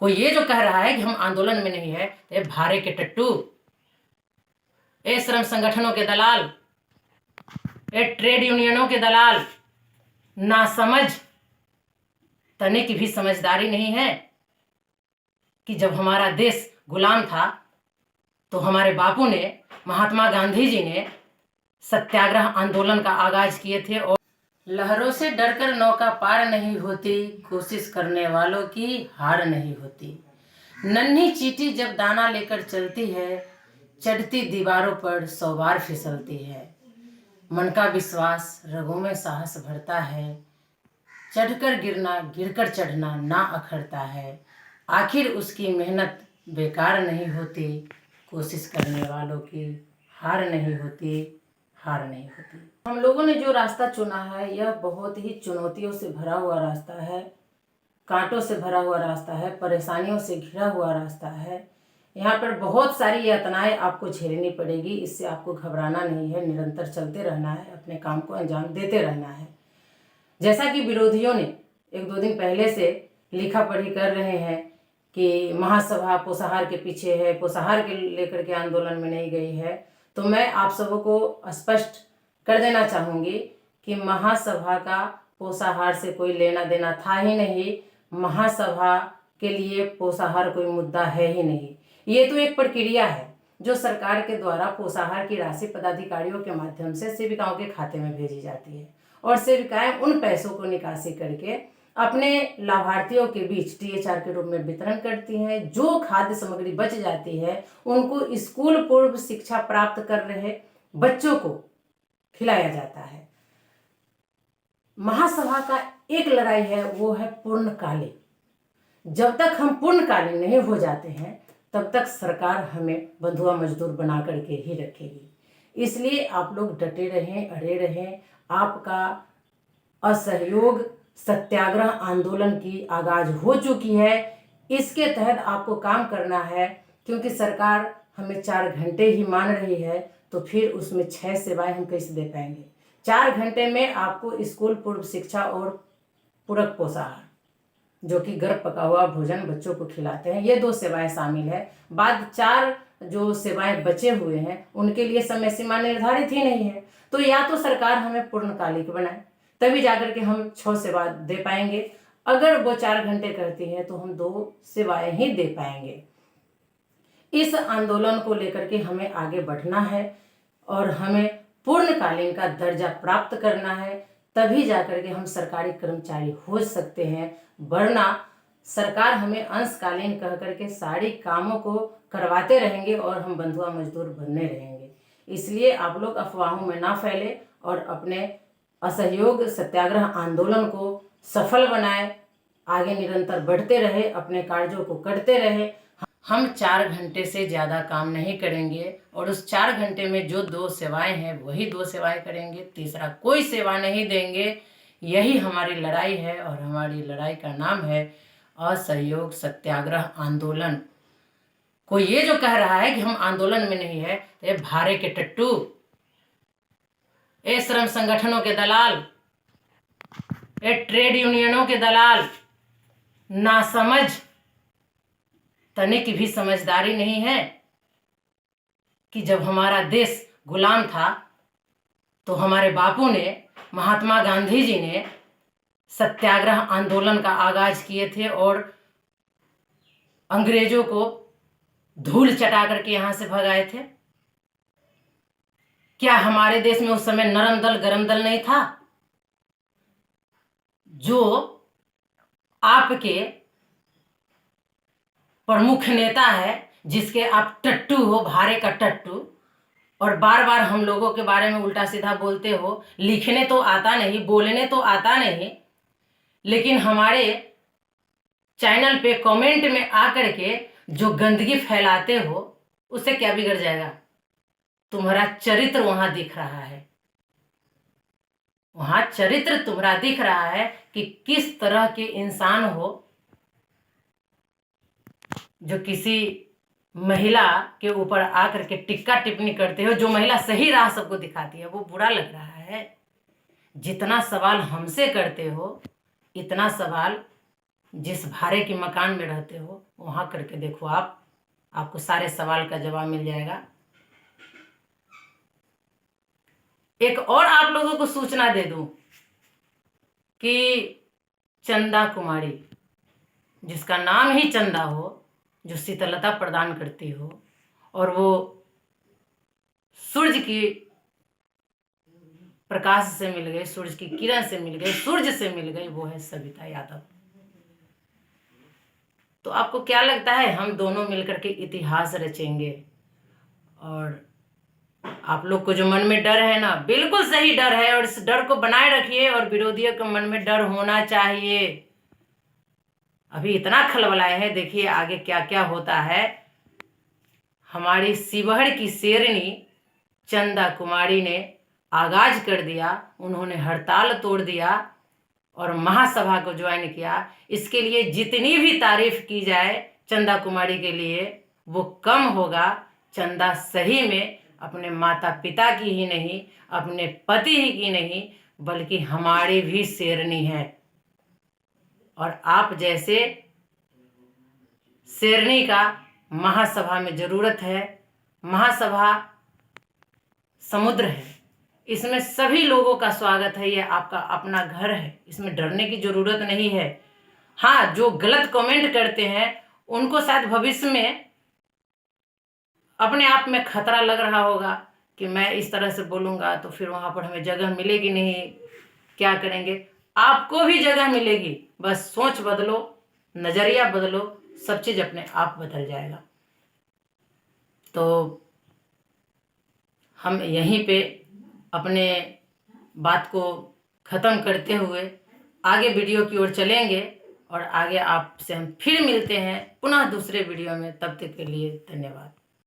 कोई ये जो कह रहा है कि हम आंदोलन में नहीं है, तो ये भारे के टट्टू, ये श्रम संगठनों के दलाल, ये ट्रेड यूनियनों के दलाल, नासमझ, तने की भी समझदारी नहीं है कि जब हमारा देश गुलाम था तो हमारे बापू ने, महात्मा गांधी जी ने सत्याग्रह आंदोलन का आगाज किए थे। और लहरों से डरकर नौका पार नहीं होती, कोशिश करने वालों की हार नहीं होती। नन्ही चींटी जब दाना लेकर चलती है, चढ़ती दीवारों पर 100 बार फिसलती है। मन का विश्वास रगों में साहस भरता है, चढ़कर गिरना गिरकर चढ़ना ना अखरता है। आखिर उसकी मेहनत बेकार नहीं होती, कोशिश करने वालों की हार नहीं होती, हार नहीं होती। हम लोगों ने जो रास्ता चुना है यह बहुत ही चुनौतियों से भरा हुआ रास्ता है, कांटों से भरा हुआ रास्ता है, परेशानियों से घिरा हुआ रास्ता है। यहाँ पर बहुत सारी यातनाएं आपको झेलनी पड़ेगी। इससे आपको घबराना नहीं है, निरंतर चलते रहना है, अपने काम को अंजाम देते रहना है। जैसा कि विरोधियों ने 1-2 दिन पहले से लिखा पढ़ी कर रहे हैं कि महासभा पोषाहार के पीछे है, पोषाहार के लेकर के आंदोलन में नहीं गई है, तो मैं आप सबों को स्पष्ट कर देना चाहूँगी कि महासभा का पोषाहार से कोई लेना देना था ही नहीं। महासभा के लिए पोषाहार कोई मुद्दा है ही नहीं। ये तो एक प्रक्रिया है जो सरकार के द्वारा पोषाहार की राशि पदाधिकारियों के माध्यम से सेविकाओं के खाते में भेजी जाती है और सेविकाएं उन पैसों को निकासी करके अपने लाभार्थियों के बीच THR के रूप में वितरण करती हैं। जो खाद्य सामग्री बच जाती है उनको स्कूल पूर्व शिक्षा प्राप्त कर रहे बच्चों को खिलाया जाता है। महासभा का एक लड़ाई है, वो है पूर्णकालीन। जब तक हम पूर्णकालीन नहीं हो जाते हैं तब तक सरकार हमें बंधुआ मजदूर बना करके ही रखेगी। इसलिए आप लोग डटे रहें, अड़े रहें। आपका असहयोग सत्याग्रह आंदोलन की आगाज हो चुकी है। इसके तहत आपको काम करना है, क्योंकि सरकार हमें 4 घंटे ही मान रही है, तो फिर उसमें 6 सेवाएं हम कैसे दे पाएंगे। 4 घंटे में आपको स्कूल पूर्व शिक्षा और पूरक पोषाहार, जो कि गर्भ पका हुआ भोजन बच्चों को खिलाते हैं, ये 2 सेवाएं शामिल है। बाद 4 जो सेवाएं बचे हुए हैं उनके लिए समय सीमा निर्धारित ही नहीं है। तो या तो सरकार हमें पूर्णकालिक बनाए, तभी जाकर के हम 6 सेवा दे पाएंगे। अगर वो 4 घंटे करती है तो हम 2 सेवाएं ही दे पाएंगे। इस आंदोलन को लेकर के हमें आगे बढ़ना है और हमें पूर्णकालीन का दर्जा प्राप्त करना है, तभी जाकर के हम सरकारी कर्मचारी हो सकते हैं। वरना सरकार हमें अंशकालीन कह करके सारे कामों को करवाते रहेंगे और हम बंधुआ मजदूर बनने रहेंगे। इसलिए आप लोग अफवाहों में ना फैले और अपने असहयोग सत्याग्रह आंदोलन को सफल बनाए, आगे निरंतर बढ़ते रहे, अपने कार्यों को करते रहे। हम 4 घंटे से ज़्यादा काम नहीं करेंगे और उस 4 घंटे में जो 2 सेवाएं हैं वही 2 सेवाएं करेंगे, तीसरा कोई सेवा नहीं देंगे। यही हमारी लड़ाई है और हमारी लड़ाई का नाम है असहयोग सत्याग्रह आंदोलन। कोई ये जो कह रहा है कि हम आंदोलन में नहीं है, तो ये भारे के टट्टू, ये श्रम संगठनों के दलाल, ये ट्रेड यूनियनों के दलाल, नासमझ, तने की भी समझदारी नहीं है कि जब हमारा देश गुलाम था तो हमारे बापू ने, महात्मा गांधी जी ने सत्याग्रह आंदोलन का आगाज किए थे और अंग्रेजों को धूल चटा करके यहाँ से भगाए थे। क्या हमारे देश में उस समय नरम दल गरम दल नहीं था? जो आपके प्रमुख नेता है, जिसके आप टट्टू हो, भारे का टट्टू, और बार बार हम लोगों के बारे में उल्टा सीधा बोलते हो। लिखने तो आता नहीं, बोलने तो आता नहीं, लेकिन हमारे चैनल पे कमेंट में आकर के जो गंदगी फैलाते हो, उससे क्या बिगड़ जाएगा? तुम्हारा चरित्र वहां दिख रहा है, वहां चरित्र तुम्हारा दिख रहा है कि किस तरह के इंसान हो, जो किसी महिला के ऊपर आकर के टिक्का टिप्पणी करते हो। जो महिला सही राह सबको दिखाती है वो बुरा लग रहा है। जितना सवाल हमसे करते हो इतना सवाल जिस भाड़े के मकान में रहते हो वहाँ करके देखो, आपको सारे सवाल का जवाब मिल जाएगा। एक और आप लोगों को सूचना दे दूं कि चंदा कुमारी, जिसका नाम ही चंदा हो, जो शीतलता प्रदान करती हो, और वो सूर्य की प्रकाश से मिल गई, सूर्य की किरण से मिल गई, सूर्य से मिल गई, वो है सविता यादव। तो आपको क्या लगता है, हम दोनों मिलकर के इतिहास रचेंगे? और आप लोग को जो मन में डर है ना, बिल्कुल सही डर है, और इस डर को बनाए रखिए, और विरोधियों के मन में डर होना चाहिए। अभी इतना खलबलाए हैं, देखिए आगे क्या क्या होता है। हमारी शिवहर की शेरनी चंदा कुमारी ने आगाज कर दिया, उन्होंने हड़ताल तोड़ दिया और महासभा को ज्वाइन किया। इसके लिए जितनी भी तारीफ की जाए चंदा कुमारी के लिए वो कम होगा। चंदा सही में अपने माता पिता की ही नहीं, अपने पति ही की नहीं, बल्कि हमारी भी शेरनी है। और आप जैसे शेरनी का महासभा में जरूरत है। महासभा समुद्र है, इसमें सभी लोगों का स्वागत है, ये आपका अपना घर है, इसमें डरने की जरूरत नहीं है। हाँ, जो गलत कमेंट करते हैं उनको शायद भविष्य में अपने आप में खतरा लग रहा होगा कि मैं इस तरह से बोलूँगा तो फिर वहाँ पर हमें जगह मिलेगी नहीं, क्या करेंगे। आपको भी जगह मिलेगी, बस सोच बदलो, नज़रिया बदलो, सब चीज़ अपने आप बदल जाएगा। तो हम यहीं पे अपने बात को ख़त्म करते हुए आगे वीडियो की ओर चलेंगे, और आगे आपसे हम फिर मिलते हैं पुनः दूसरे वीडियो में। तब तक के लिए धन्यवाद।